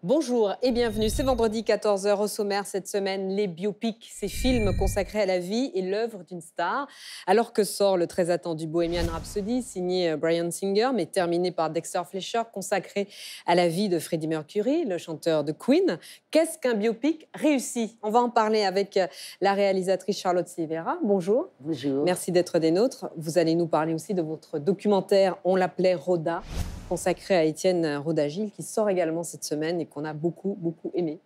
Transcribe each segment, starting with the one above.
Bonjour et bienvenue. C'est vendredi 14h au sommaire cette semaine. Les biopics, ces films consacrés à la vie et l'œuvre d'une star. Alors que sort le très attendu Bohemian Rhapsody, signé Bryan Singer, mais terminé par Dexter Fletcher, consacré à la vie de Freddie Mercury, le chanteur de Queen. Qu'est-ce qu'un biopic réussi? On va en parler avec la réalisatrice Charlotte Silveira. Bonjour. Bonjour. Merci d'être des nôtres. Vous allez nous parler aussi de votre documentaire On l'appelait Rhoda, consacré à Étienne Roda-Gil, qui sort également cette semaine et qu'on a beaucoup aimé.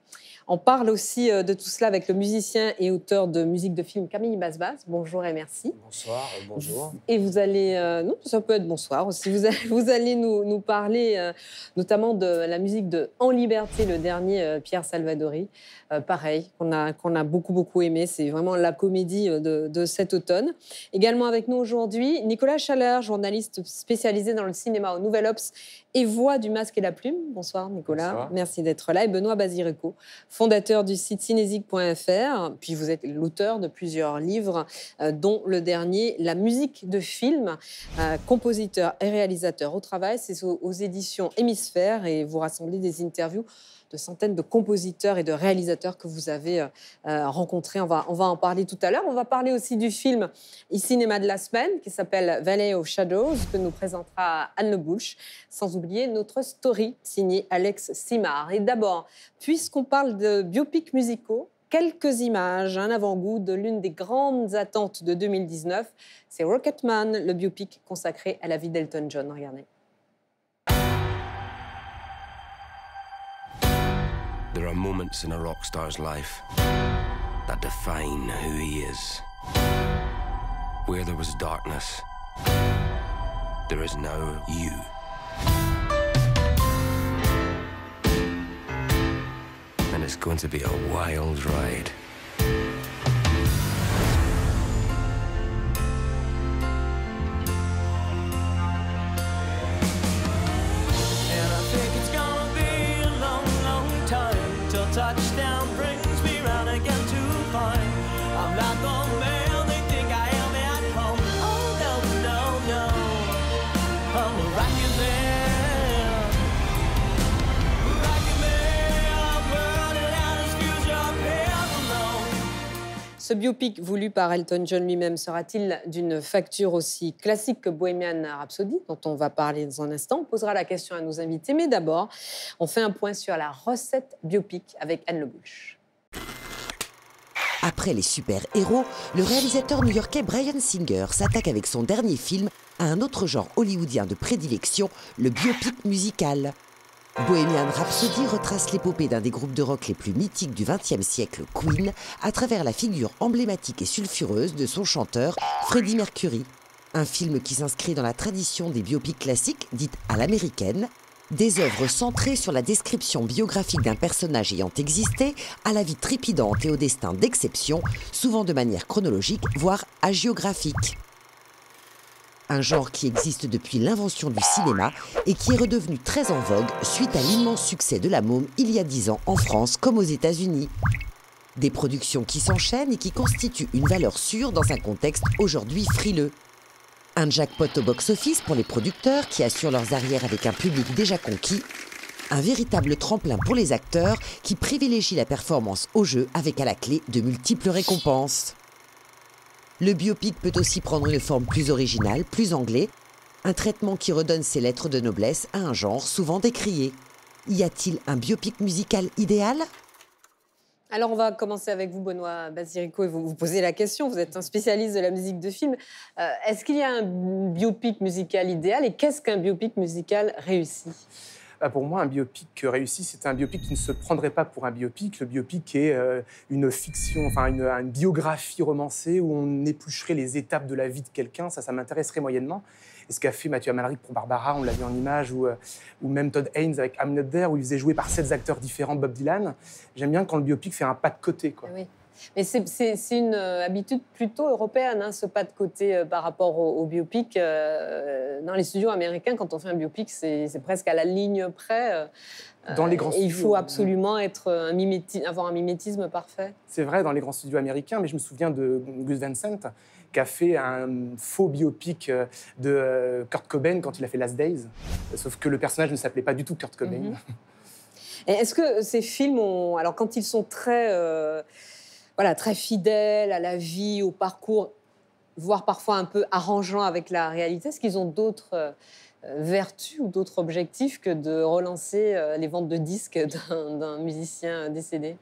On parle aussi de tout cela avec le musicien et auteur de musique de film Camille Basbas. Bonjour et merci. Bonsoir, bonjour. Et vous allez, non, ça peut être bonsoir aussi, vous allez nous parler notamment de la musique de En Liberté, le dernier Pierre Salvadori. Pareil, qu'on a beaucoup aimé. C'est vraiment la comédie de cet automne. Également avec nous aujourd'hui, Nicolas Chaler, journaliste spécialisé dans le cinéma au Nouvel Obs et voix du Masque et la Plume. Bonsoir Nicolas, Bonsoir. Merci d'être là. Et Benoît Basirico, fondateur du site cinésique.fr. Puis vous êtes l'auteur de plusieurs livres, dont le dernier, La musique de film, compositeur et réalisateur au travail. C'est aux éditions Hémisphère et vous rassemblez des interviews de centaines de compositeurs et de réalisateurs que vous avez rencontrés. On va en parler tout à l'heure. On va parler aussi du film e-cinéma de la semaine qui s'appelle Valley of Shadows, que nous présentera Anne Le Bouch, sans oublier notre story signée Alex Simard. Et d'abord, puisqu'on parle de biopics musicaux, quelques images, un avant-goût de l'une des grandes attentes de 2019. C'est Rocketman, le biopic consacré à la vie d'Elton John. Regardez. There are moments in a rock star's life that define who he is. Where there was darkness, there is now you. And it's going to be a wild ride. Touchdown brings me round again to find I'm not the man they think I am at home. Oh no, no, no, I'm a rocket man. Rocket man, I'm burning out his future here alone. Ce biopic voulu par Elton John lui-même sera-t-il d'une facture aussi classique que Bohemian Rhapsody, dont on va parler dans un instant? On posera la question à nos invités, mais d'abord, on fait un point sur la recette biopic avec Anne Le Bouch. Après les super-héros, le réalisateur new-yorkais Bryan Singer s'attaque avec son dernier film à un autre genre hollywoodien de prédilection, le biopic musical. Bohemian Rhapsody retrace l'épopée d'un des groupes de rock les plus mythiques du XXe siècle, Queen, à travers la figure emblématique et sulfureuse de son chanteur, Freddie Mercury. Un film qui s'inscrit dans la tradition des biopics classiques, dites à l'américaine, des œuvres centrées sur la description biographique d'un personnage ayant existé, à la vie trépidante et au destin d'exception, souvent de manière chronologique, voire hagiographique. Un genre qui existe depuis l'invention du cinéma et qui est redevenu très en vogue suite à l'immense succès de La Môme il y a 10 ans en France comme aux États-Unis. Des productions qui s'enchaînent et qui constituent une valeur sûre dans un contexte aujourd'hui frileux. Un jackpot au box-office pour les producteurs qui assurent leurs arrières avec un public déjà conquis. Un véritable tremplin pour les acteurs qui privilégient la performance au jeu avec à la clé de multiples récompenses. Le biopic peut aussi prendre une forme plus originale, plus anglais, un traitement qui redonne ses lettres de noblesse à un genre souvent décrié. Y a-t-il un biopic musical idéal ? Alors, on va commencer avec vous, Benoît Basirico, et vous poser la question. Vous êtes un spécialiste de la musique de film. Est-ce qu'il y a un biopic musical idéal et qu'est-ce qu'un biopic musical réussi ? Pour moi, un biopic réussi, c'est un biopic qui ne se prendrait pas pour un biopic. Le biopic est une fiction, enfin une biographie romancée où on éplucherait les étapes de la vie de quelqu'un. Ça m'intéresserait moyennement. Et ce qu'a fait Mathieu Amalric pour Barbara, on l'a vu en images, ou même Todd Haynes avec I'm Not There, où il faisait jouer par 7 acteurs différents Bob Dylan. J'aime bien quand le biopic fait un pas de côté, quoi. Oui. Mais c'est une habitude plutôt européenne, hein, ce pas de côté par rapport au biopic. Dans les studios américains, quand on fait un biopic, c'est presque à la ligne près. Dans les grands et il studios, faut absolument avoir un mimétisme parfait. C'est vrai dans les grands studios américains, mais je me souviens de Gus Van Sant qui a fait un faux biopic de Kurt Cobain quand il a fait Last Days. Sauf que le personnage ne s'appelait pas du tout Kurt Cobain. Et est-ce que ces films ont... Alors, quand ils sont très, voilà, très fidèles à la vie, au parcours, voire parfois un peu arrangeants avec la réalité, est-ce qu'ils ont d'autres vertus ou d'autres objectifs que de relancer les ventes de disques d'un musicien décédé?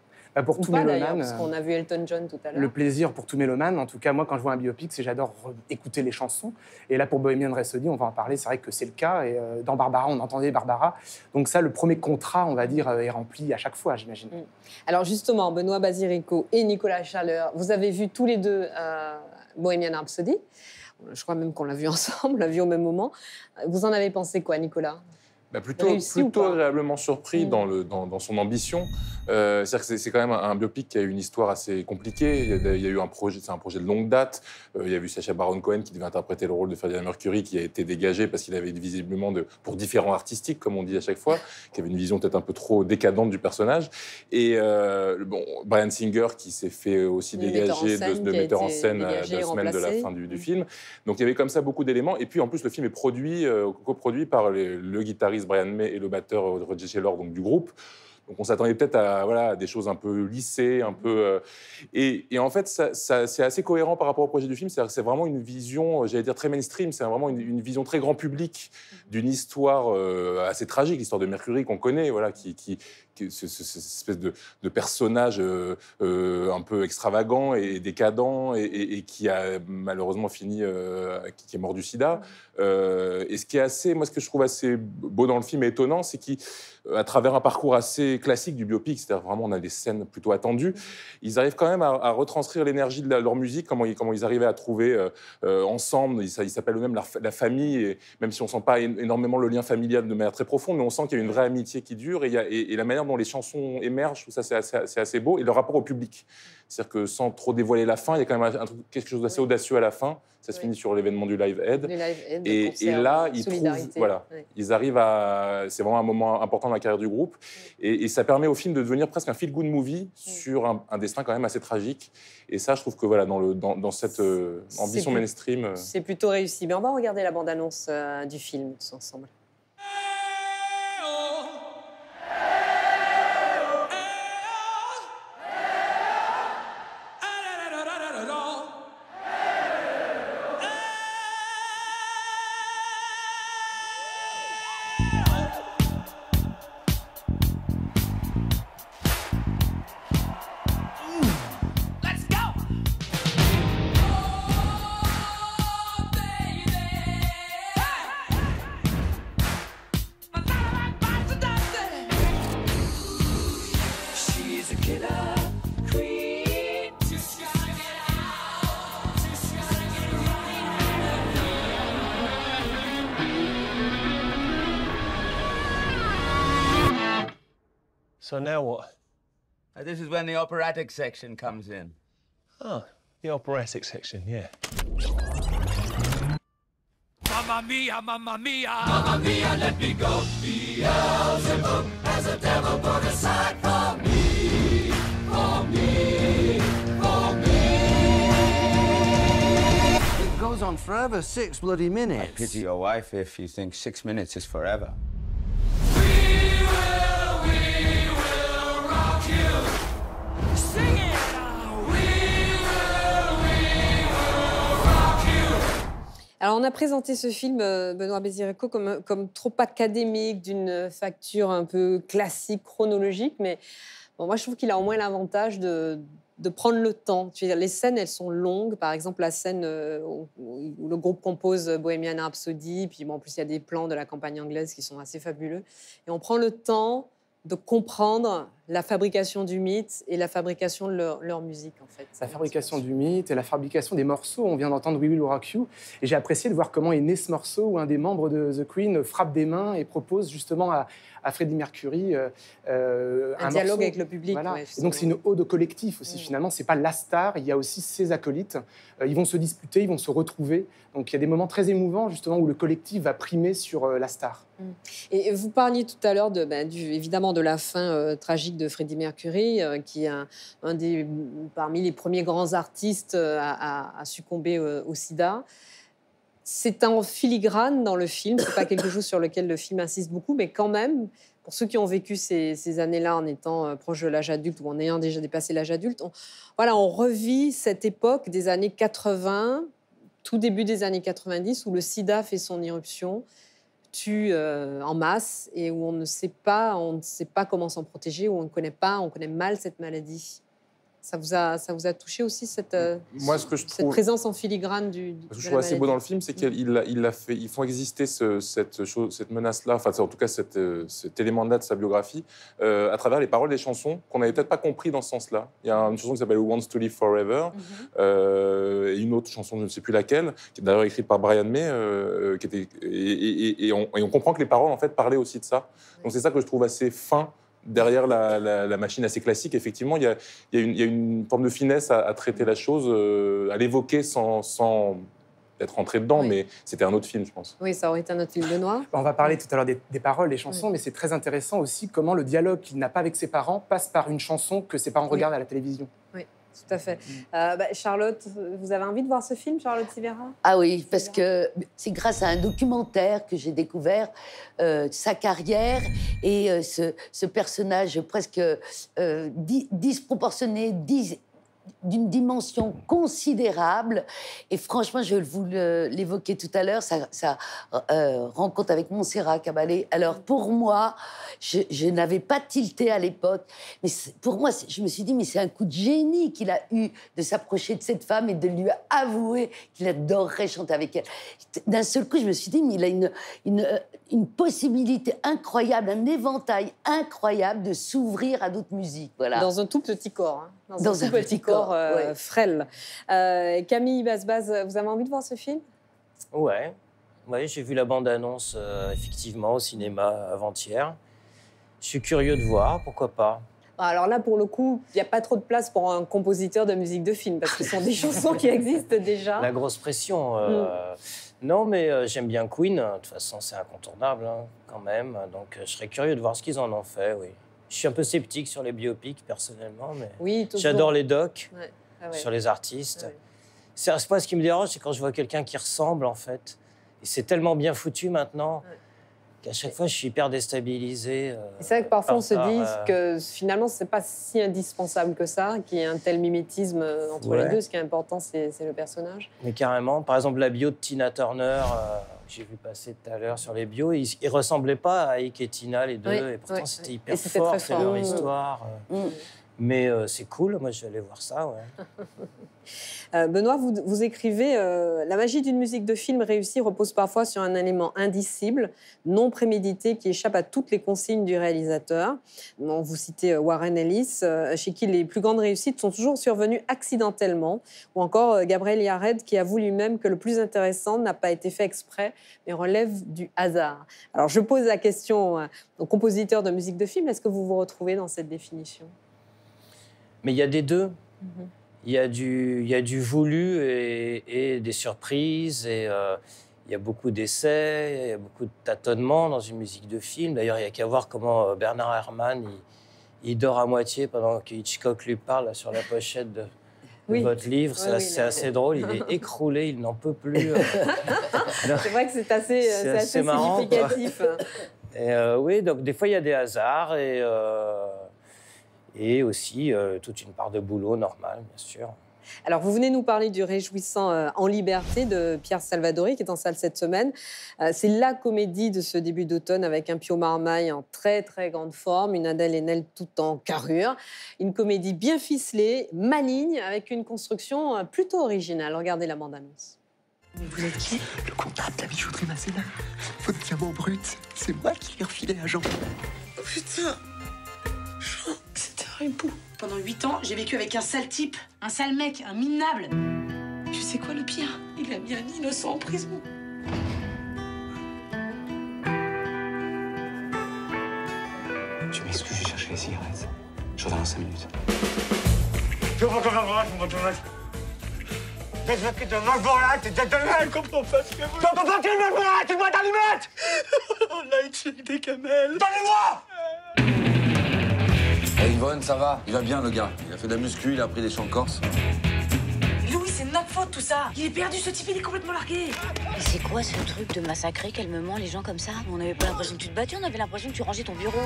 Pour Ou tout pas d'ailleurs, mélomane, parce qu'on a vu Elton John tout à l'heure. le plaisir pour tout mélomane, en tout cas, moi, quand je vois un biopic, c'est j'adore écouter les chansons. Et là, pour Bohemian Rhapsody, on va en parler, c'est vrai que c'est le cas. Et dans Barbara, on entendait Barbara. Donc ça, le premier contrat, on va dire, est rempli à chaque fois, j'imagine. Alors justement, Benoît Basirico et Nicolas Chaleur, vous avez vu tous les deux Bohemian Rhapsody. Je crois même qu'on l'a vu ensemble, on l'a vu au même moment. Vous en avez pensé quoi, Nicolas? Plutôt Réussi ou pas agréablement surpris dans son ambition. C'est-à-dire que c'est quand même un biopic qui a une histoire assez compliquée. Il y a eu un projet, c'est un projet de longue date. Il y a eu Sacha Baron Cohen qui devait interpréter le rôle de Freddie Mercury, qui a été dégagé parce qu'il avait visiblement, pour différents artistiques, comme on dit à chaque fois, qui avait une vision peut-être un peu trop décadente du personnage. Et Bryan Singer qui s'est fait aussi dégager de metteur en scène à 2 semaines de la fin du film. Donc il y avait comme ça beaucoup d'éléments. Et puis en plus, le film est coproduit par le guitariste Brian May et le batteur Roger Taylor, donc du groupe. Donc on s'attendait peut-être à des choses un peu lissées, un peu... Et en fait, c'est assez cohérent par rapport au projet du film. C'est vraiment une vision, j'allais dire, très mainstream. C'est vraiment une vision très grand public d'une histoire assez tragique, l'histoire de Mercury qu'on connaît, voilà, cette espèce de personnage un peu extravagant et décadent et qui a malheureusement fini, qui est mort du sida. Et ce que je trouve assez beau dans le film et étonnant, c'est qu'à travers un parcours assez classique du biopic, c'est-à-dire vraiment on a des scènes plutôt attendues, ils arrivent quand même à retranscrire l'énergie de leur musique, comment ils arrivaient à trouver ensemble, ils s'appellent eux-mêmes la famille, et même si on ne sent pas énormément le lien familial de manière très profonde, mais on sent qu'il y a une vraie amitié qui dure, et la manière dont les chansons émergent, ça c'est assez beau, et le rapport au public. C'est-à-dire que sans trop dévoiler la fin, il y a quand même quelque chose d'assez audacieux à la fin. Ça se finit sur l'événement du Live Aid. Et là, ils arrivent à... C'est vraiment un moment important dans la carrière du groupe. Et ça permet au film de devenir presque un feel-good movie sur un destin quand même assez tragique. Et ça, je trouve que voilà, dans cette ambition mainstream... C'est plutôt réussi. Mais on va regarder la bande-annonce du film tous ensemble. So now what? This is when the operatic section comes in. Oh, the operatic section, yeah. Mamma mia, mamma mia, mamma mia, let me go. Beelzebub has a devil put aside for me, for me, for me. It goes on forever, 6 bloody minutes. I pity your wife if you think 6 minutes is forever. Alors, on a présenté ce film, Benoît Basirico, comme trop académique, d'une facture un peu classique, chronologique. Mais bon, moi, je trouve qu'il a au moins l'avantage de prendre le temps. Tu veux dire, les scènes, elles sont longues. Par exemple, la scène où le groupe compose Bohemian Rhapsody. Puis, bon, en plus, il y a des plans de la campagne anglaise qui sont assez fabuleux. Et on prend le temps de comprendre la fabrication du mythe et la fabrication de leur musique, en fait. La fabrication du mythe et la fabrication des morceaux. On vient d'entendre We Will Rock You. Et j'ai apprécié de voir comment est né ce morceau où un des membres de The Queen frappe des mains et propose justement à Freddie Mercury un dialogue morceau. avec le public. Voilà. Ouais, et donc c'est une ode au collectif aussi, finalement. C'est pas la star, il y a aussi ses acolytes. Ils vont se disputer, ils vont se retrouver. Donc il y a des moments très émouvants justement où le collectif va primer sur la star. Et vous parliez tout à l'heure évidemment de la fin tragique de Freddie Mercury, qui est parmi les premiers grands artistes à succomber au sida. C'est en filigrane dans le film, c'est pas quelque chose sur lequel le film insiste beaucoup, mais quand même, pour ceux qui ont vécu ces années-là en étant proche de l'âge adulte ou en ayant déjà dépassé l'âge adulte, on revit cette époque des années 80, tout début des années 90, où le sida fait son irruption, tue en masse et où on ne sait pas comment s'en protéger, où on connaît mal cette maladie. Ça vous a touché aussi cette présence en filigrane Ce que je trouve assez beau dans le film, c'est qu'ils font exister cette menace-là, enfin en tout cas cet élément-là de sa biographie, à travers les paroles des chansons qu'on n'avait peut-être pas compris dans ce sens-là. Il y a une chanson qui s'appelle Who Wants to Live Forever, et une autre chanson, je ne sais plus laquelle, qui est d'ailleurs écrite par Brian May, et on comprend que les paroles en fait parlaient aussi de ça. Donc c'est ça que je trouve assez fin. Derrière la machine assez classique, effectivement, il y a une forme de finesse à traiter la chose, à l'évoquer sans être rentré dedans, mais c'était un autre film, je pense. Oui, ça aurait été un autre film de Noir. On va parler tout à l'heure des paroles, des chansons, mais c'est très intéressant aussi comment le dialogue qu'il n'a pas avec ses parents passe par une chanson que ses parents regardent à la télévision. Oui. Tout à fait. Charlotte, vous avez envie de voir ce film, Charlotte Sivera? Ah oui, parce que c'est grâce à un documentaire que j'ai découvert sa carrière et ce personnage presque disproportionné, d'une dimension considérable. Et franchement, je vous l'évoquais tout à l'heure, sa rencontre avec Montserrat Caballé. Alors, pour moi, je n'avais pas tilté à l'époque. Mais pour moi, je me suis dit, mais c'est un coup de génie qu'il a eu de s'approcher de cette femme et de lui avouer qu'il adorerait chanter avec elle. D'un seul coup, je me suis dit, mais il a une possibilité incroyable, un éventail incroyable de s'ouvrir à d'autres musiques. Voilà. Dans un tout petit corps. Hein. Dans un tout petit corps ouais. Frêle. Camille Basbaz, vous avez envie de voir ce film? Ouais, j'ai vu la bande-annonce effectivement au cinéma avant-hier. Je suis curieux de voir, pourquoi pas. Alors là, pour le coup, il n'y a pas trop de place pour un compositeur de musique de film, parce que ce sont des chansons qui existent déjà. La grosse pression. Non, mais j'aime bien Queen. De toute façon, c'est incontournable, hein, quand même. Donc, je serais curieux de voir ce qu'ils en ont fait, oui. Je suis un peu sceptique sur les biopics, personnellement, mais oui, j'adore les docs sur les artistes. C'est pas ce qui me dérange, c'est quand je vois quelqu'un qui ressemble, en fait. Et c'est tellement bien foutu maintenant qu'à chaque fois, je suis hyper déstabilisé. C'est vrai que parfois, on se dit que finalement, c'est pas si indispensable que ça, qu'il y ait un tel mimétisme entre les deux. Ce qui est important, c'est le personnage. Mais carrément. Par exemple, la bio de Tina Turner, que j'ai vu passer tout à l'heure sur les bios, ils ne ressemblaient pas à Ike et Tina, les deux. Et pourtant, c'était hyper fort, c'est leur histoire. Mais c'est cool, moi, je vais aller voir ça, Benoît, vous écrivez la magie d'une musique de film réussie repose parfois sur un élément indicible, non prémédité, qui échappe à toutes les consignes du réalisateur. Bon, vous citez Warren Ellis, chez qui les plus grandes réussites sont toujours survenues accidentellement, ou encore Gabriel Yared, qui avoue lui-même que le plus intéressant n'a pas été fait exprès, mais relève du hasard. Alors, je pose la question aux compositeurs de musique de film, est-ce que vous vous retrouvez dans cette définition? Mais il y a des deux. Il y a du voulu et des surprises, et il y a beaucoup d'essais, il y a beaucoup de tâtonnements dans une musique de film. D'ailleurs, il n'y a qu'à voir comment Bernard Herrmann, il dort à moitié pendant que Hitchcock lui parle là, sur la pochette de votre livre. C'est assez drôle, il est écroulé, il n'en peut plus. C'est vrai que c'est assez marrant, significatif. Oui, donc des fois, il y a des hasards, et aussi toute une part de boulot normal, bien sûr. Alors, vous venez nous parler du Réjouissant en liberté de Pierre Salvadori, qui est en salle cette semaine. C'est la comédie de ce début d'automne avec un Pio Marmaille en très, très grande forme, une Adèle Haenel tout en carrure. Une comédie bien ficelée, maligne, avec une construction plutôt originale. Regardez la bande-annonce. Vous êtes qui? Le comptable de la bijouterie Masséna. Votre diamant brut, c'est moi qui l'ai refilé à Jean. Oh putain! Jean, c'était un époux. Pendant 8 ans, j'ai vécu avec un sale type, un sale mec, un minable. Tu sais quoi le pire? Il a mis un innocent en prison. Tu m'excuses, j'ai cherché les cigarettes. Je reviens dans 5 minutes. Comprends pas ce que vous... T'entends pas, tu une boîte d'allumettes. Oh là, il tue des camels. Donnez-moi. Hey Yvonne, ça va? Il va bien, le gars. Il a fait de la muscu, il a pris des champs de Corse. Louis, c'est notre faute tout ça. Il est perdu, ce type, il est complètement largué. Et c'est quoi ce truc de massacrer calmement les gens comme ça? On n'avait pas l'impression que tu te battais, on avait l'impression que tu rangeais ton bureau.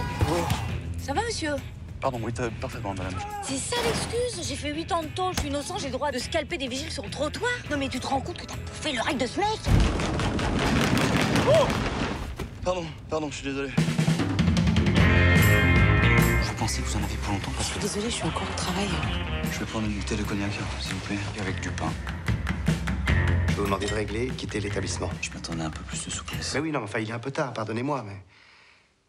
Ça va, monsieur? Pardon, oui, t'as parfaitement, madame. C'est ça l'excuse? J'ai fait 8 ans de tôle, je suis innocent, j'ai le droit de scalper des vigiles sur le trottoir. Non mais tu te rends compte que t'as bouffé le règle de ce mec? Oh! Pardon, je suis désolé. Vous pensez que vous en avez pour longtemps? Je suis désolée, je suis encore au travail. Je vais prendre une bouteille de cognac, s'il vous plaît, et avec du pain. Je vais vous demander de régler, quitter l'établissement. Je m'attendais à un peu plus de souplesse. Mais oui, non, enfin, il est un peu tard, pardonnez-moi, mais...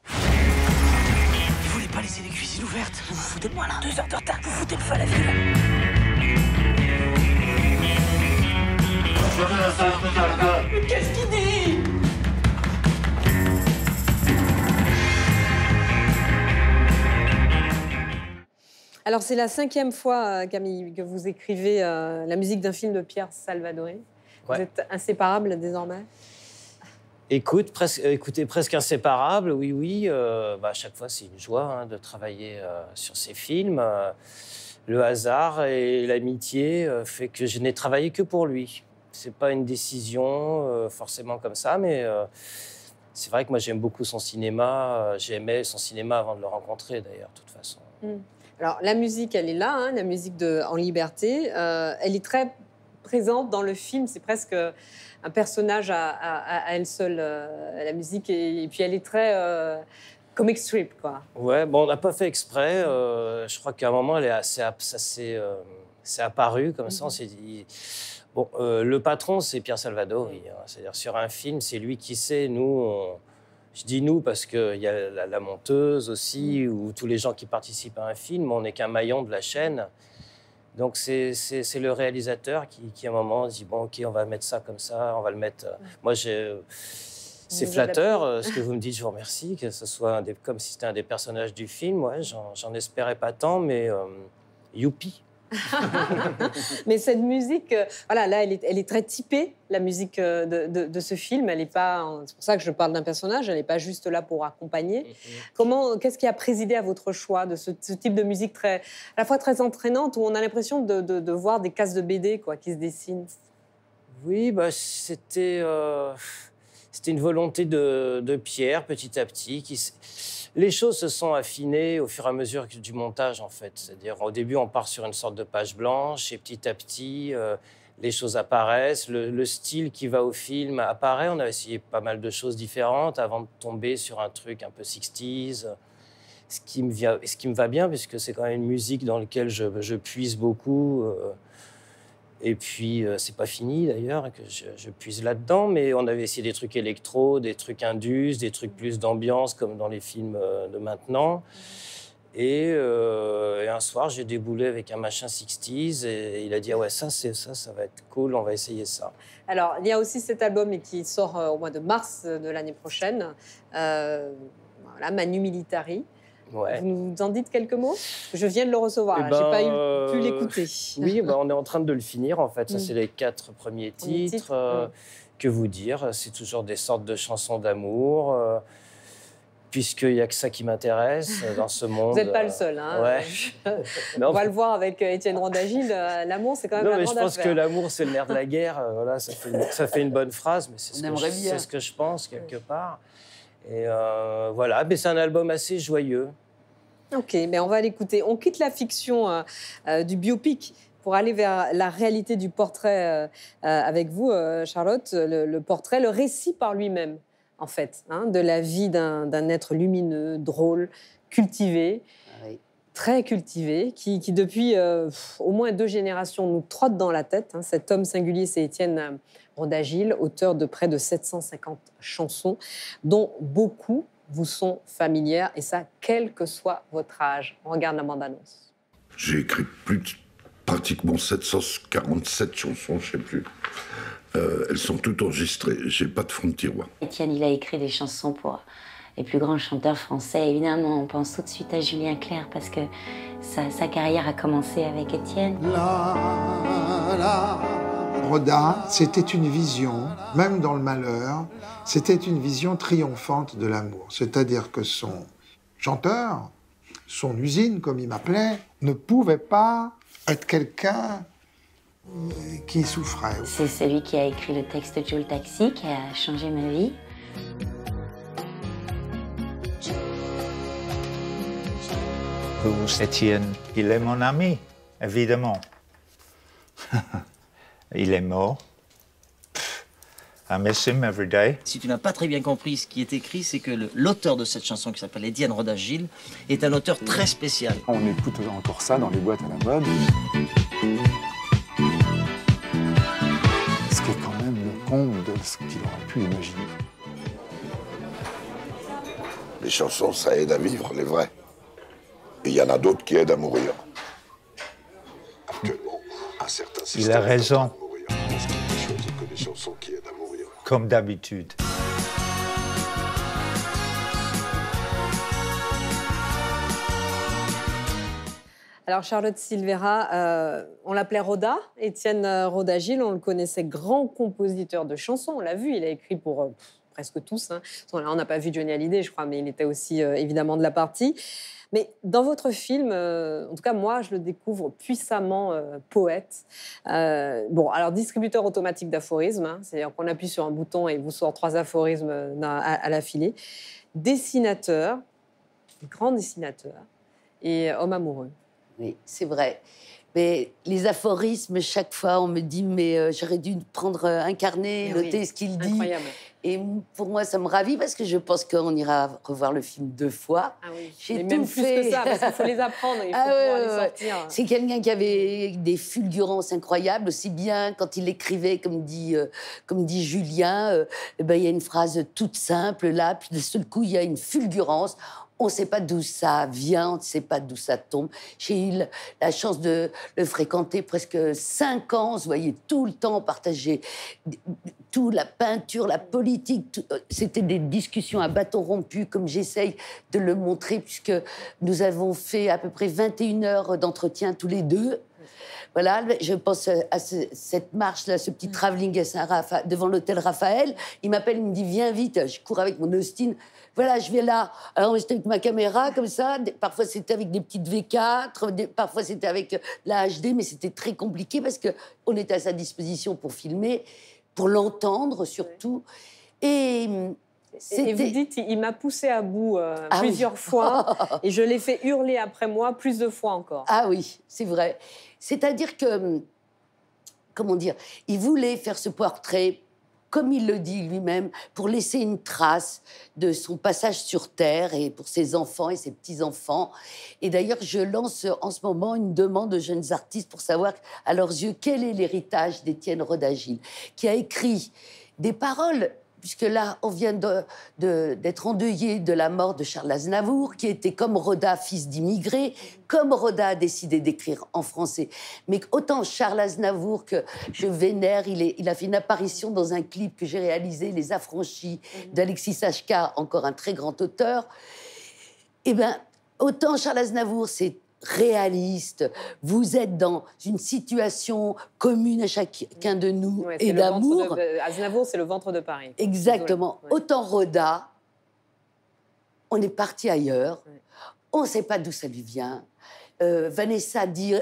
Vous voulez pas laisser les cuisines ouvertes? Vous vous foutez de moi, là? 2 heures de retard, vous foutez le feu à la ville. Mais qu'est-ce qu'il dit? Alors, c'est la 5e fois, Camille, que vous écrivez la musique d'un film de Pierre Salvadori. Ouais. Vous êtes inséparables désormais? Écoutez, presque inséparable, oui. À chaque fois, c'est une joie de travailler sur ces films. Le hasard et l'amitié fait que je n'ai travaillé que pour lui. C'est pas une décision forcément comme ça, mais c'est vrai que moi, j'aime beaucoup son cinéma. J'aimais son cinéma avant de le rencontrer, d'ailleurs, de toute façon. Alors, la musique, elle est là, la musique de En Liberté. Elle est très présente dans le film. C'est presque un personnage à elle seule, la musique. Et puis, elle est très comic strip, quoi. Ouais, bon, on n'a pas fait exprès. Je crois qu'à un moment, ça s'est apparu comme ça. On s'est dit... Bon, le patron, c'est Pierre Salvadori. C'est-à-dire, sur un film, c'est lui qui sait. Nous, je dis nous parce qu'il y a la monteuse aussi, ou tous les gens qui participent à un film. On n'est qu'un maillon de la chaîne. Donc, c'est le réalisateur qui, à un moment, dit « Bon, OK, on va mettre ça comme ça, on va le mettre... » Moi, c'est flatteur, ce que vous me dites, je vous remercie, que ce soit comme si c'était un des personnages du film. Ouais, j'en espérais pas tant, mais youpi. Mais cette musique, voilà, là, elle est très typée, la musique de ce film. Elle est pas, c'est pour ça que je parle d'un personnage, elle n'est pas juste là pour accompagner. Qu'est-ce qui a présidé à votre choix de ce type de musique à la fois très entraînante, où on a l'impression de voir des cases de BD quoi, qui se dessinent? Oui, c'était une volonté de Pierre, petit à petit. Les choses se sont affinées au fur et à mesure du montage, en fait. C'est-à-dire, au début, on part sur une sorte de page blanche, et petit à petit, les choses apparaissent. Le style qui va au film apparaît. On a essayé pas mal de choses différentes avant de tomber sur un truc un peu 60s, ce qui me va bien, puisque c'est quand même une musique dans laquelle je puise beaucoup. Et puis, c'est pas fini, d'ailleurs, que je puise là-dedans, mais on avait essayé des trucs électro, des trucs indus, des trucs plus d'ambiance, comme dans les films de maintenant. Et un soir, j'ai déboulé avec un machin 60s, et il a dit « Ah ouais, ça va être cool, on va essayer ça. » Alors, il y a aussi cet album qui sort au mois de mars de l'année prochaine, voilà, Manu Militari. Ouais. Vous nous en dites quelques mots? Je viens de le recevoir, je n'ai pas pu l'écouter. Oui, on est en train de le finir, en fait. Ça, c'est les 4 premiers titres. Que vous dire? C'est toujours des sortes de chansons d'amour, puisqu'il n'y a que ça qui m'intéresse dans ce monde. Vous n'êtes pas le seul. Hein. Ouais. On va le voir avec Étienne Rondagil. L'amour, c'est quand même la grande affaire. Je pense que l'amour, c'est le nerf de la guerre. Voilà, ça fait une bonne phrase, mais c'est ce que je pense, quelque part. Et voilà, mais c'est un album assez joyeux. Ok, mais on va l'écouter. On quitte la fiction du biopic pour aller vers la réalité du portrait avec vous, Charlotte. Le portrait, le récit par lui-même, en fait, de la vie d'un être lumineux, drôle, cultivé, très cultivé, qui depuis au moins 2 générations nous trotte dans la tête. Cet homme singulier, c'est Étienne Rondagil, auteur de près de 750 chansons, dont beaucoup vous sont familières, et ça, quel que soit votre âge. On regarde la bande-annonce. J'ai écrit pratiquement 747 chansons, je ne sais plus. Elles sont toutes enregistrées, j'ai pas de fond de tiroir. Étienne, il a écrit des chansons pour les plus grands chanteurs français. Évidemment, on pense tout de suite à Julien Clerc, parce que sa carrière a commencé avec Étienne. Rodin, c'était une vision, même dans le malheur, c'était une vision triomphante de l'amour. C'est-à-dire que son chanteur, son usine, comme il m'appelait, ne pouvait pas être quelqu'un qui souffrait. C'est celui qui a écrit le texte Joe le Taxi qui a changé ma vie. Étienne, il est mon ami, évidemment. Il est mort. I miss him every day. Si tu n'as pas très bien compris ce qui est écrit, c'est que l'auteur de cette chanson, qui s'appelle Étienne Roda-Gil, est un auteur très spécial. On écoute encore ça dans les boîtes à la mode. Ce qui est quand même le comble de ce qu'il aurait pu imaginer. Les chansons, ça aide à vivre, les vrais. Et il y en a d'autres qui aident à mourir. Actuellement, un certain système... Il a raison. Des chansons qui aident à mourir. Comme d'habitude. Alors Charlotte Silvera, on l'appelait Roda, Étienne Roda-Gil, on le connaissait grand compositeur de chansons, on l'a vu, il a écrit pour presque tous. Hein. Là, on n'a pas vu Johnny Hallyday, je crois, mais il était aussi évidemment de la partie. Mais dans votre film, en tout cas moi, je le découvre puissamment poète. Bon, alors distributeur automatique d'aphorismes, hein, c'est-à-dire qu'on appuie sur un bouton et il vous sort 3 aphorismes à l'affilée. Dessinateur, grand dessinateur et homme amoureux. Oui, c'est vrai. Mais les aphorismes, chaque fois, on me dit, mais j'aurais dû prendre un carnet, noter ce qu'il dit. Incroyable. Et pour moi, ça me ravit parce que je pense qu'on ira revoir le film 2 fois. Ah oui. J'ai même tout plus fait. que ça, parce qu'il faut les apprendre, il faut pouvoir les sortir. C'est quelqu'un qui avait des fulgurances incroyables, aussi bien quand il écrivait, comme dit Julien, il y a une phrase toute simple, là, puis d'un seul coup, il y a une fulgurance. On ne sait pas d'où ça vient, on ne sait pas d'où ça tombe. J'ai eu la chance de le fréquenter presque 5 ans. On se voyait tout le temps, partager tout, la peinture, la politique. C'était des discussions à bâton rompu, comme j'essaye de le montrer, puisque nous avons fait à peu près 21 heures d'entretien tous les deux. Voilà, je pense à cette marche-là, ce petit travelling à devant l'hôtel Raphaël. Il m'appelle, il me dit « Viens vite ». Je cours avec mon Austin. Voilà, je vais là. Alors, j'étais avec ma caméra, comme ça. Parfois, c'était avec des petites V4. Parfois, c'était avec la HD. Mais c'était très compliqué parce qu'on était à sa disposition pour filmer, pour l'entendre surtout. Et vous dites, il m'a poussé à bout plusieurs fois. Et je l'ai fait hurler après moi plus de fois encore. Ah oui, c'est vrai. C'est-à-dire que, comment dire, il voulait faire ce portrait, comme il le dit lui-même, pour laisser une trace de son passage sur Terre et pour ses enfants et ses petits-enfants. Et d'ailleurs, je lance en ce moment une demande aux jeunes artistes pour savoir, à leurs yeux, quel est l'héritage d'Étienne Roda-Gil, qui a écrit des paroles, puisque là, on vient d'être endeuillé de la mort de Charles Aznavour, qui était comme Roda, fils d'immigrés, comme Roda a décidé d'écrire en français. Mais autant Charles Aznavour, que je vénère, il a fait une apparition dans un clip que j'ai réalisé, Les Affranchis, d'Alexis Sachka, encore un très grand auteur. Eh bien, autant Charles Aznavour, c'est réaliste, vous êtes dans une situation commune à chacun de nous et d'amour. Aznavour, c'est le ventre de Paris. Exactement. Ouais. Autant Roda, on est parti ailleurs, on ne sait pas d'où ça lui vient. Vanessa dit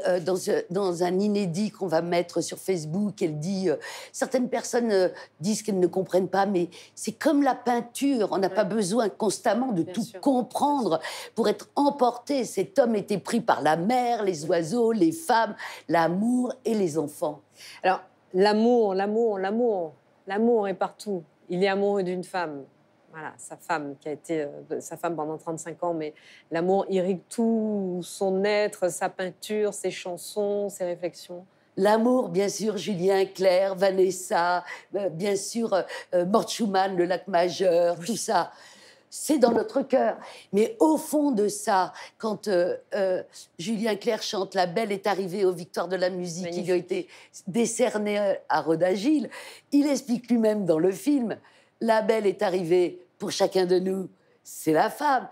dans un inédit qu'on va mettre sur Facebook, elle dit certaines personnes disent qu'elles ne comprennent pas, mais c'est comme la peinture, on n'a pas besoin constamment de tout comprendre pour être emporté. Cet homme était pris par la mer, les oiseaux, les femmes, l'amour et les enfants. Alors l'amour est partout. Il est amoureux d'une femme. Voilà, sa femme, qui a été sa femme pendant 35 ans, mais l'amour irrigue tout son être, sa peinture, ses chansons, ses réflexions. L'amour, bien sûr, Julien Clerc, Vanessa, bien sûr, Mort Schumann, Le Lac Majeur, tout ça. C'est dans notre cœur. Mais au fond de ça, quand Julien Clerc chante « La Belle est arrivée aux Victoires de la musique », qui lui a été décerné à Roda-Gil, il explique lui-même dans le film « La Belle est arrivée ». Pour chacun de nous, c'est la femme.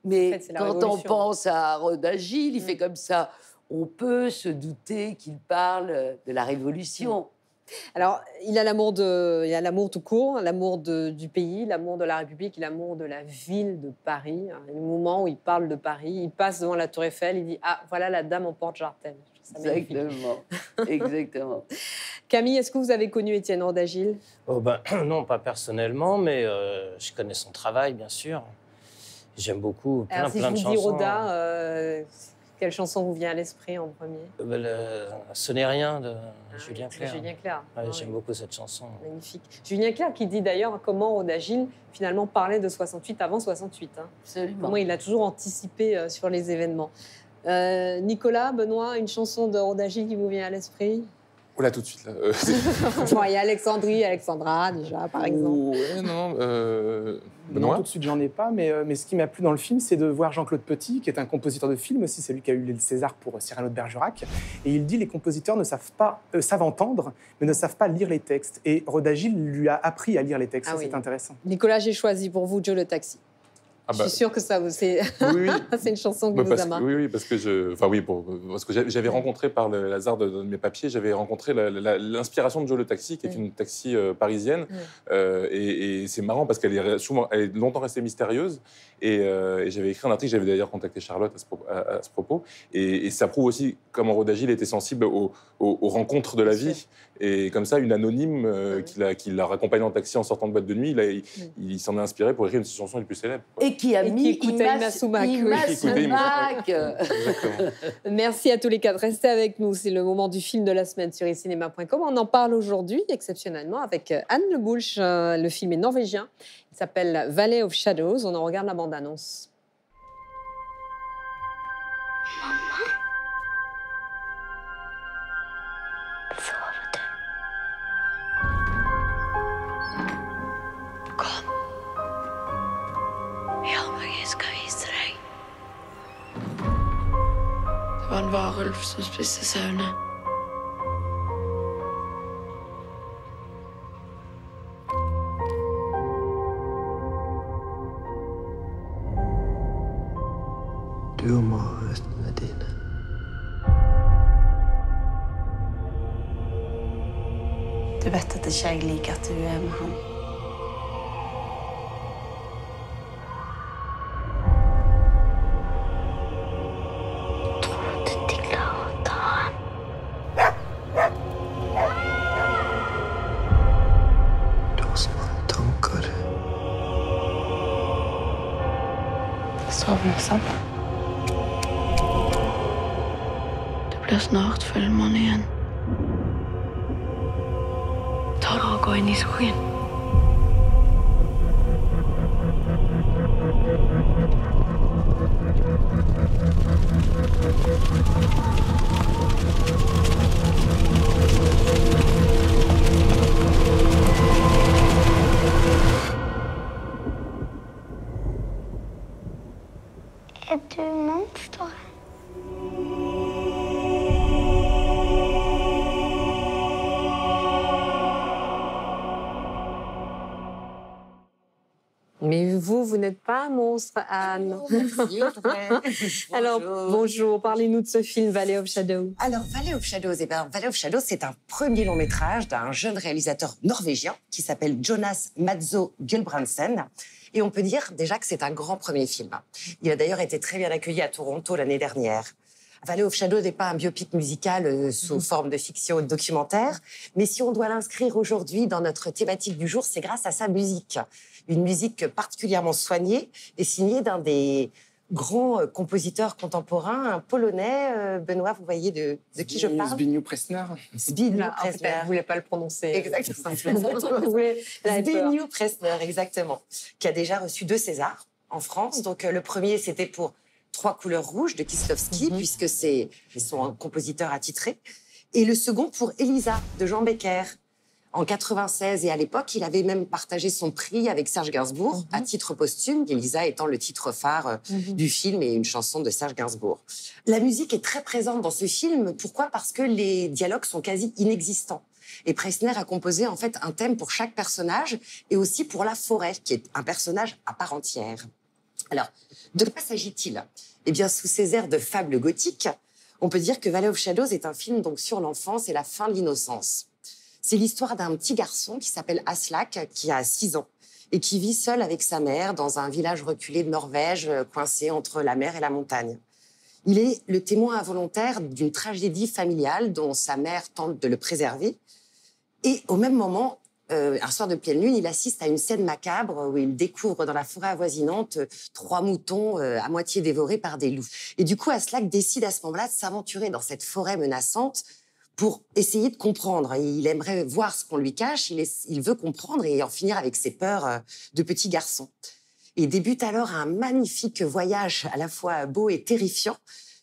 Mais en fait, quand on pense à Roda-Gil, il fait comme ça. On peut se douter qu'il parle de la Révolution. Alors, il a l'amour tout court, l'amour du pays, l'amour de la République, l'amour de la ville de Paris. Le moment où il parle de Paris, il passe devant la Tour Eiffel, il dit « Ah, voilà la dame en porte-jartel ». Exactement, exactement. Camille, est-ce que vous avez connu Étienne Roda-Gil? Non, pas personnellement, mais je connais son travail, bien sûr. J'aime beaucoup plein de chansons. Alors, si je vous dis Roda, quelle chanson vous vient à l'esprit en premier? Ce n'est rien de Julien Clerc. Julien Clerc. Ouais, j'aime beaucoup cette chanson. Magnifique. Julien Clerc qui dit d'ailleurs comment Roda-Gil finalement parlait de 68 avant 68. Hein. Absolument. Comment il a toujours anticipé sur les événements. Nicolas, Benoît, une chanson de Roda-Gil qui vous vient à l'esprit? Oh là, tout de suite, là. Bon, il y a Alexandrie, Alexandra, déjà, par exemple. Ouais, non, Non, tout de suite, j'en ai pas, mais ce qui m'a plu dans le film, c'est de voir Jean-Claude Petit, qui est un compositeur de film aussi, c'est lui qui a eu le César pour Cyrano de Bergerac, et il dit les compositeurs ne savent entendre, mais ne savent pas lire les textes. Et Roda-Gil lui a appris à lire les textes, c'est intéressant. Nicolas, j'ai choisi pour vous Joe le Taxi. Je suis sûre que ça, c'est c'est une chanson qui vous a marqué. Oui, parce que j'avais rencontré par le hasard de mes papiers, j'avais rencontré l'inspiration de Joe le Taxi, qui est une taxi parisienne, et c'est marrant parce qu'elle est longtemps restée mystérieuse, et j'avais écrit un article, j'avais d'ailleurs contacté Charlotte à ce propos, et ça prouve aussi comment Roda-Gil était sensible aux rencontres de la vie, et comme ça, une anonyme qui l'a raccompagné en taxi en sortant de boîte de nuit, il s'en est inspiré pour écrire une de ses chansons les plus célèbres. Et qui a mis Ima Sumac. Merci à tous les quatre. Restez avec nous. C'est le moment du film de la semaine sur icinema.com. On en parle aujourd'hui, exceptionnellement, avec Anne Le Boulch. Le film est norvégien. Il s'appelle Valley of Shadows. On en regarde la bande-annonce. Det var en varulv som spiste sauene. Du og marerittene dine. Du vet at ikke jeg liker at du er med han. Du har så mange tanker. Sovne sammen. Det blir snart fullmåne igjen. Ta dere og gå inn i skogen. Er du monster? Mais vous n'êtes pas un monstre, Anne. Alors, bonjour. Parlez-nous de ce film Valley of Shadows. Alors, Valley of Shadows, Valley of Shadows, c'est un premier long métrage d'un jeune réalisateur norvégien qui s'appelle Jonas Matzo Gulbrandsen. Et on peut dire déjà que c'est un grand premier film. Il a d'ailleurs été très bien accueilli à Toronto l'année dernière. Valley of Shadows n'est pas un biopic musical sous forme de fiction ou de documentaire, mais si on doit l'inscrire aujourd'hui dans notre thématique du jour, c'est grâce à sa musique. Une musique particulièrement soignée et signée d'un des grands compositeurs contemporains, un Polonais. Benoît, vous voyez de qui je parle? Zbigniew Pressner. Zbigniew Pressner. Vous ne voulez pas le prononcer. Exactement. Zbigniew Pressner, exactement. Qui a déjà reçu 2 Césars en France. Donc le premier, c'était pour 3 couleurs rouges de Kieslowski, puisque c'est son compositeur attitré. Et le second pour Elisa de Jean Becker. En 96, et à l'époque, il avait même partagé son prix avec Serge Gainsbourg, à titre posthume, Elisa étant le titre phare du film et une chanson de Serge Gainsbourg. La musique est très présente dans ce film. Pourquoi? Parce que les dialogues sont quasi inexistants. Et Pressner a composé en fait un thème pour chaque personnage et aussi pour la forêt, qui est un personnage à part entière. Alors, de quoi s'agit-il? Eh bien, sous ces airs de fable gothique, on peut dire que Valley of Shadows est un film donc sur l'enfance et la fin de l'innocence. C'est l'histoire d'un petit garçon qui s'appelle Aslak, qui a 6 ans et qui vit seul avec sa mère dans un village reculé de Norvège, coincé entre la mer et la montagne. Il est le témoin involontaire d'une tragédie familiale dont sa mère tente de le préserver. Et au même moment, un soir de pleine lune, il assiste à une scène macabre où il découvre dans la forêt avoisinante 3 moutons à moitié dévorés par des loups. Et du coup, Aslak décide à ce moment-là de s'aventurer dans cette forêt menaçante pour essayer de comprendre. Il aimerait voir ce qu'on lui cache, il veut comprendre et en finir avec ses peurs de petit garçon. Et débute alors un magnifique voyage à la fois beau et terrifiant,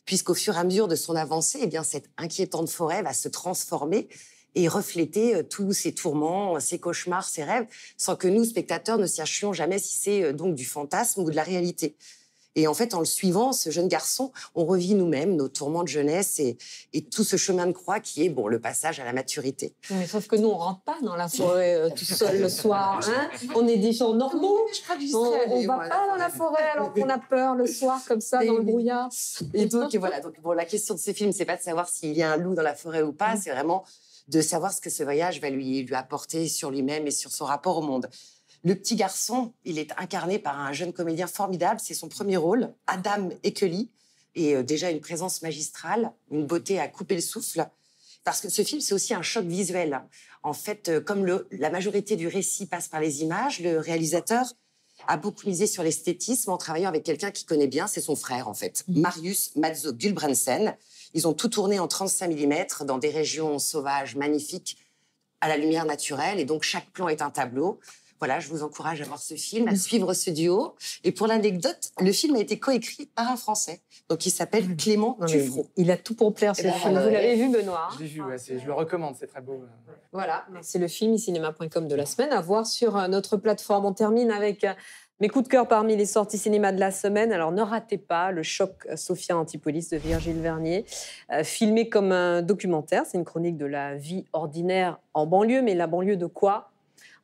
puisqu'au fur et à mesure de son avancée, eh bien, cette inquiétante forêt va se transformer et refléter tous ses tourments, ses cauchemars, ses rêves, sans que nous, spectateurs, ne sachions jamais si c'est donc du fantasme ou de la réalité. Et en fait, en le suivant, ce jeune garçon, on revit nous-mêmes nos tourments de jeunesse et tout ce chemin de croix qui est le passage à la maturité. Mais sauf que nous, on rentre pas dans la forêt tout seul le soir. Hein, on est des gens normaux. On va pas dans la forêt alors qu'on a peur le soir comme ça dans le brouillard. Et donc voilà. Donc bon, la question de ce film, c'est pas de savoir s'il y a un loup dans la forêt ou pas. C'est vraiment de savoir ce que ce voyage va lui apporter sur lui-même et sur son rapport au monde. Le petit garçon, il est incarné par un jeune comédien formidable. C'est son premier rôle, Adam Ekeli, et déjà une présence magistrale, une beauté à couper le souffle. Parce que ce film, c'est aussi un choc visuel. En fait, comme la majorité du récit passe par les images, le réalisateur a beaucoup misé sur l'esthétisme en travaillant avec quelqu'un qu'il connaît bien, c'est son frère en fait, Marius Matzo Gulbrandsen. Ils ont tout tourné en 35 mm dans des régions sauvages magnifiques à la lumière naturelle, et donc chaque plan est un tableau. Voilà, je vous encourage à voir ce film, à suivre ce duo. Et pour l'anecdote, le film a été coécrit par un Français, donc il s'appelle Clément Tuffreau. Il a tout pour plaire, ce film. Vous l'avez vu, Benoît? Je l'ai vu, ouais, je le recommande, c'est très beau. Voilà, c'est le film cinéma.com de la semaine à voir sur notre plateforme. On termine avec mes coups de cœur parmi les sorties cinéma de la semaine. Alors ne ratez pas Le choc Sophia Antipolis de Virgile Vernier, filmé comme un documentaire. C'est une chronique de la vie ordinaire en banlieue, mais la banlieue de quoi?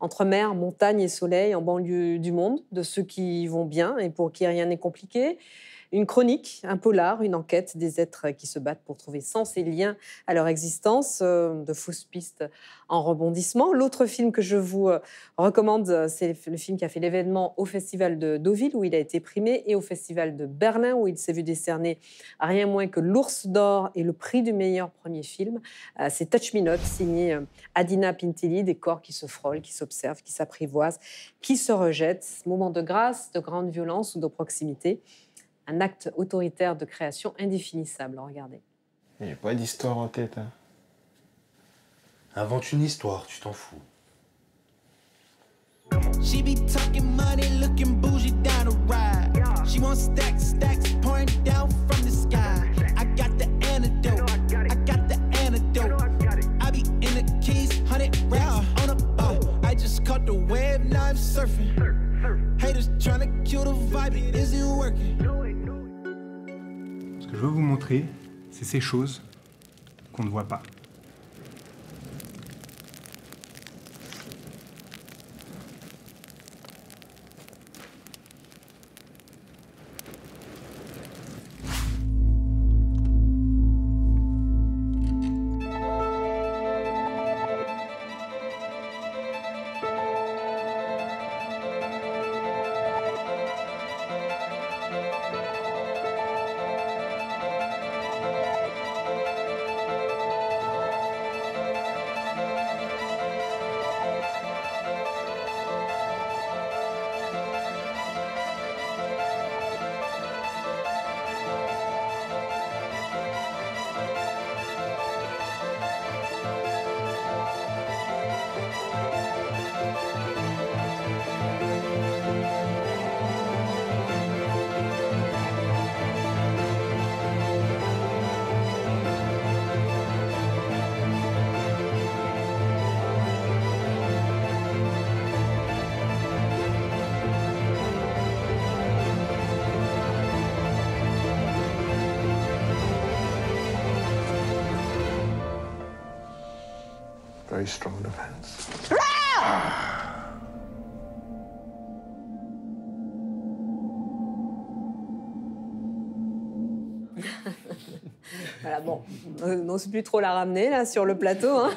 Entre mer, montagne et soleil, en banlieue du monde, de ceux qui vont bien et pour qui rien n'est compliqué. Une chronique, un polar, une enquête des êtres qui se battent pour trouver sens et lien à leur existence, de fausses pistes en rebondissement. L'autre film que je vous recommande, c'est le film qui a fait l'événement au Festival de Deauville, où il a été primé, et au Festival de Berlin, où il s'est vu décerner rien moins que l'Ours d'Or et le prix du meilleur premier film. C'est Touch Me Not, signé Adina Pintelli, des corps qui se frôlent, qui s'observent, qui s'apprivoisent, qui se rejettent. Moment de grâce, de grande violence ou de proximité. Un acte autoritaire de création indéfinissable. Regardez. Il n'y a pas d'histoire en tête. Hein. Invente une histoire, tu t'en fous. She be talking money, looking bougie down the ride. She wants stacks, stacks pouring down from the sky. I got the antidote, I got the antidote. I be in the keys, 100 racks on a boat. I just caught the wave, now I'm surfing. Haters trying to kill the vibe, it isn't working. Ce que je veux vous montrer, c'est ces choses qu'on ne voit pas. Very strong defense. Voilà, bon, on n'ose plus trop la ramener là sur le plateau. Hein.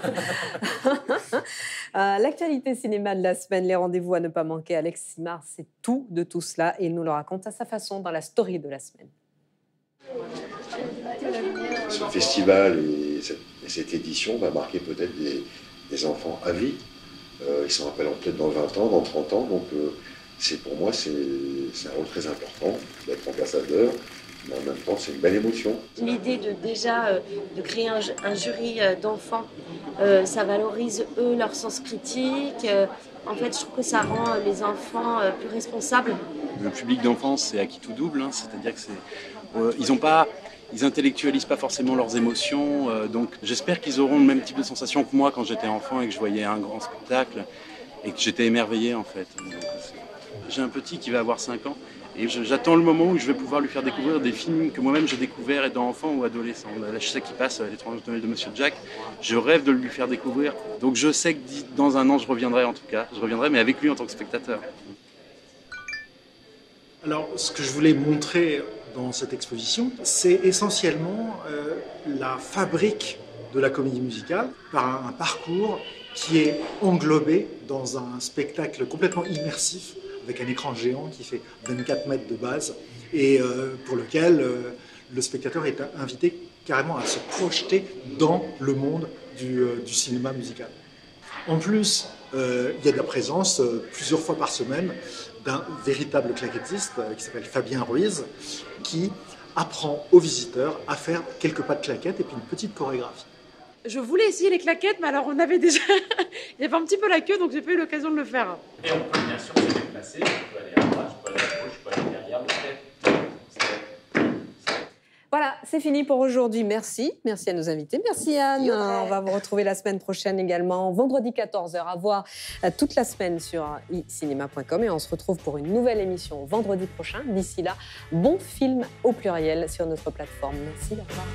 L'actualité cinéma de la semaine, les rendez-vous à ne pas manquer. Alex Simard, c'est tout de tout cela et il nous le raconte à sa façon dans la story de la semaine. Ce festival et cette édition va marquer peut-être des enfants à vie. Ils s'en rappelleront peut-être dans 20 ans, dans 30 ans. Donc pour moi, c'est un rôle très important d'être ambassadeur. Mais en même temps, c'est une belle émotion. L'idée de créer un jury d'enfants, ça valorise eux leur sens critique. En fait, je trouve que ça rend les enfants plus responsables. Le public d'enfance, c'est acquis tout double, hein, c'est-à-dire que ils intellectualisent pas forcément leurs émotions, donc j'espère qu'ils auront le même type de sensation que moi quand j'étais enfant et que je voyais un grand spectacle et que j'étais émerveillé en fait. J'ai un petit qui va avoir 5 ans et j'attends le moment où je vais pouvoir lui faire découvrir des films que moi-même j'ai découverts étant enfant ou adolescent. Là, je sais qu'il passe L'étrange Noël de Monsieur Jack, je rêve de lui faire découvrir, donc je sais que dans un an je reviendrai en tout cas, mais avec lui en tant que spectateur. Alors, ce que je voulais montrer dans cette exposition, c'est essentiellement la fabrique de la comédie musicale par un parcours qui est englobé dans un spectacle complètement immersif avec un écran géant qui fait 24 mètres de base et pour lequel le spectateur est invité carrément à se projeter dans le monde du cinéma musical. En plus, il y a de la présence plusieurs fois par semaine d'un véritable claquettiste qui s'appelle Fabien Ruiz, qui apprend aux visiteurs à faire quelques pas de claquettes et puis une petite chorégraphie. Je voulais essayer les claquettes, mais alors on avait déjà... Il y avait un petit peu la queue, donc j'ai pas eu l'occasion de le faire. Et on peut bien sûr se déplacer, je peux aller à droite, je peux aller à gauche, je peux aller derrière le step. Voilà, c'est fini pour aujourd'hui. Merci. Merci à nos invités. Merci Anne. On va vous retrouver la semaine prochaine également, vendredi 14h, à voir toute la semaine sur icinema.com. Et on se retrouve pour une nouvelle émission vendredi prochain. D'ici là, bon film au pluriel sur notre plateforme. Merci, au revoir.